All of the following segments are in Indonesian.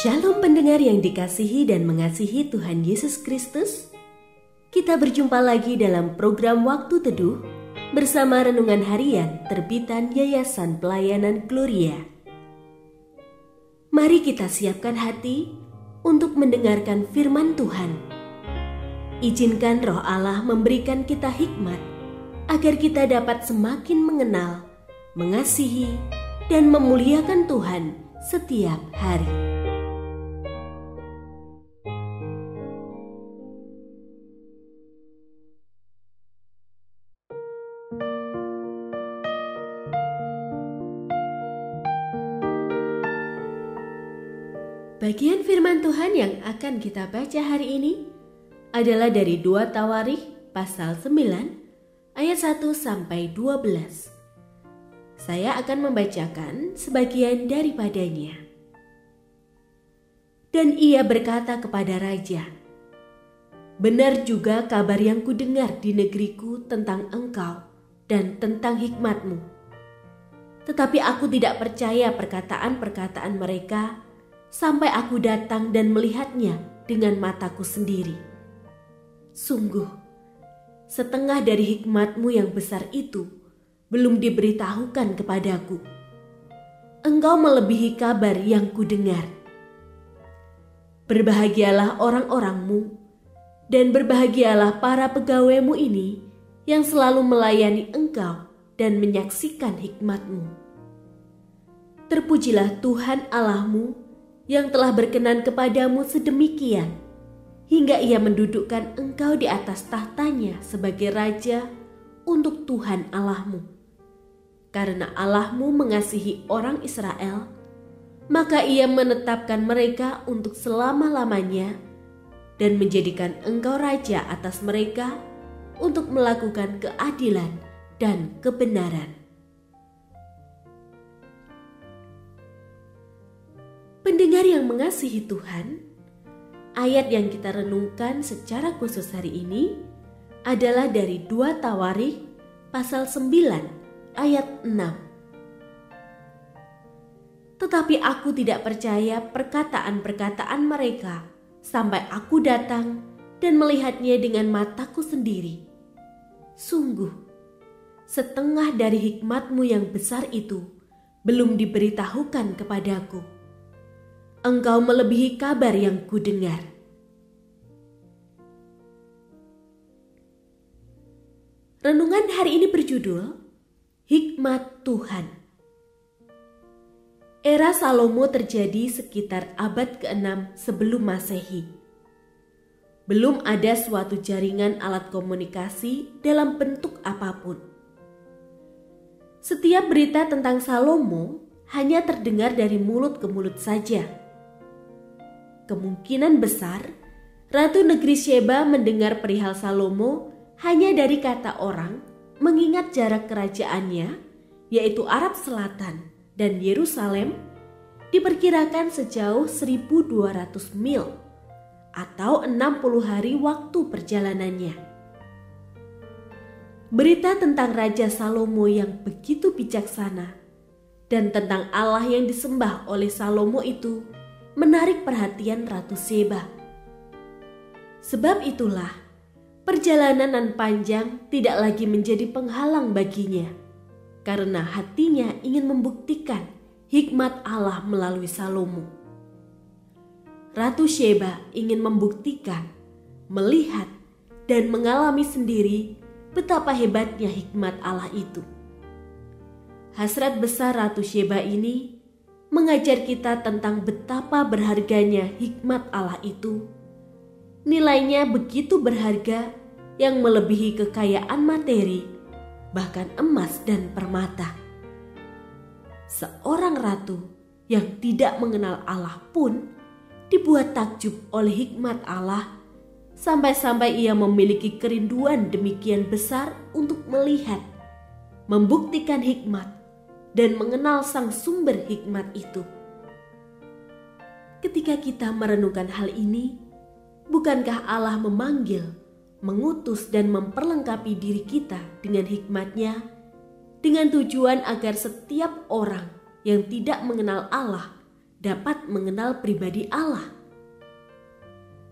Shalom pendengar yang dikasihi dan mengasihi Tuhan Yesus Kristus. Kita berjumpa lagi dalam program Waktu Teduh bersama Renungan Harian terbitan Yayasan Pelayanan Gloria. Mari kita siapkan hati untuk mendengarkan firman Tuhan. Izinkan Roh Allah memberikan kita hikmat agar kita dapat semakin mengenal, mengasihi, dan memuliakan Tuhan setiap hari. Bagian firman Tuhan yang akan kita baca hari ini adalah dari 2 Tawarikh pasal 9 ayat 1 sampai 12. Saya akan membacakan sebagian daripadanya. Dan ia berkata kepada raja, "Benar juga kabar yang kudengar di negeriku tentang engkau dan tentang hikmatmu. Tetapi aku tidak percaya perkataan-perkataan mereka sampai aku datang dan melihatnya dengan mataku sendiri. Sungguh, setengah dari hikmatmu yang besar itu belum diberitahukan kepadaku. Engkau melebihi kabar yang kudengar. Berbahagialah orang-orangmu dan berbahagialah para pegawaimu ini yang selalu melayani engkau dan menyaksikan hikmatmu. Terpujilah Tuhan Allahmu yang telah berkenan kepadamu sedemikian, hingga ia mendudukkan engkau di atas tahtanya sebagai raja untuk Tuhan Allahmu. Karena Allahmu mengasihi orang Israel, maka ia menetapkan mereka untuk selama-lamanya dan menjadikan engkau raja atas mereka untuk melakukan keadilan dan kebenaran." Pendengar yang mengasihi Tuhan, ayat yang kita renungkan secara khusus hari ini adalah dari 2 Tawarikh pasal 9 ayat 6. "Tetapi aku tidak percaya perkataan-perkataan mereka sampai aku datang dan melihatnya dengan mataku sendiri. Sungguh, setengah dari hikmatmu yang besar itu belum diberitahukan kepadaku. Engkau melebihi kabar yang kudengar." Renungan hari ini berjudul Hikmat Tuhan. Era Salomo terjadi sekitar abad ke-6 sebelum Masehi. Belum ada suatu jaringan alat komunikasi dalam bentuk apapun. Setiap berita tentang Salomo hanya terdengar dari mulut ke mulut saja. Kemungkinan besar Ratu Negeri Sheba mendengar perihal Salomo hanya dari kata orang, mengingat jarak kerajaannya, yaitu Arab Selatan dan Yerusalem, diperkirakan sejauh 1.200 mil atau 60 hari waktu perjalanannya. Berita tentang Raja Salomo yang begitu bijaksana dan tentang Allah yang disembah oleh Salomo itu menarik perhatian Ratu Sheba. Sebab itulah, perjalanan nan panjang tidak lagi menjadi penghalang baginya, karena hatinya ingin membuktikan hikmat Allah melalui Salomo. Ratu Sheba ingin membuktikan, melihat, dan mengalami sendiri betapa hebatnya hikmat Allah itu. Hasrat besar Ratu Sheba ini mengajar kita tentang betapa berharganya hikmat Allah itu. Nilainya begitu berharga yang melebihi kekayaan materi, bahkan emas dan permata. Seorang ratu yang tidak mengenal Allah pun dibuat takjub oleh hikmat Allah, sampai-sampai ia memiliki kerinduan demikian besar untuk melihat, membuktikan hikmat, dan mengenal sang sumber hikmat itu. Ketika kita merenungkan hal ini, bukankah Allah memanggil, mengutus dan memperlengkapi diri kita dengan hikmat-Nya, dengan tujuan agar setiap orang yang tidak mengenal Allah dapat mengenal pribadi Allah.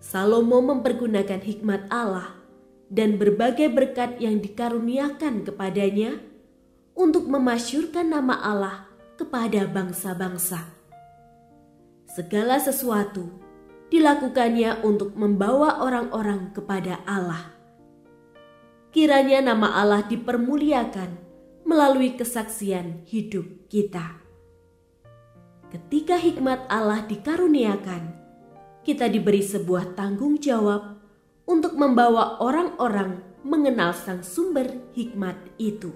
Salomo mempergunakan hikmat Allah dan berbagai berkat yang dikaruniakan kepadanya untuk memasyurkan nama Allah kepada bangsa-bangsa. Segala sesuatu dilakukannya untuk membawa orang-orang kepada Allah. Kiranya nama Allah dipermuliakan melalui kesaksian hidup kita. Ketika hikmat Allah dikaruniakan, kita diberi sebuah tanggung jawab untuk membawa orang-orang mengenal sang sumber hikmat itu.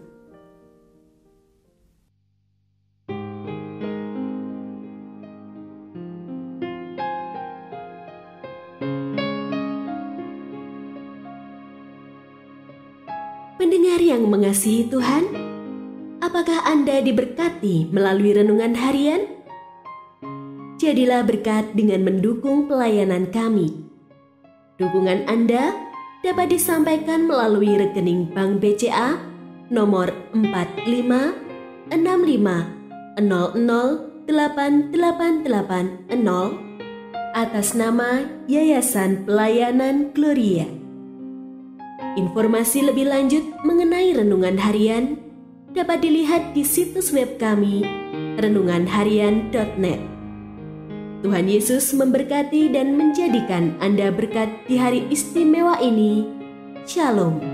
Pendengar yang mengasihi Tuhan, apakah Anda diberkati melalui renungan harian? Jadilah berkat dengan mendukung pelayanan kami. Dukungan Anda dapat disampaikan melalui rekening Bank BCA nomor 4565008880 atas nama Yayasan Pelayanan Gloria. Informasi lebih lanjut mengenai renungan harian dapat dilihat di situs web kami renunganharian.net. Tuhan Yesus memberkati dan menjadikan Anda berkat di hari istimewa ini. Shalom.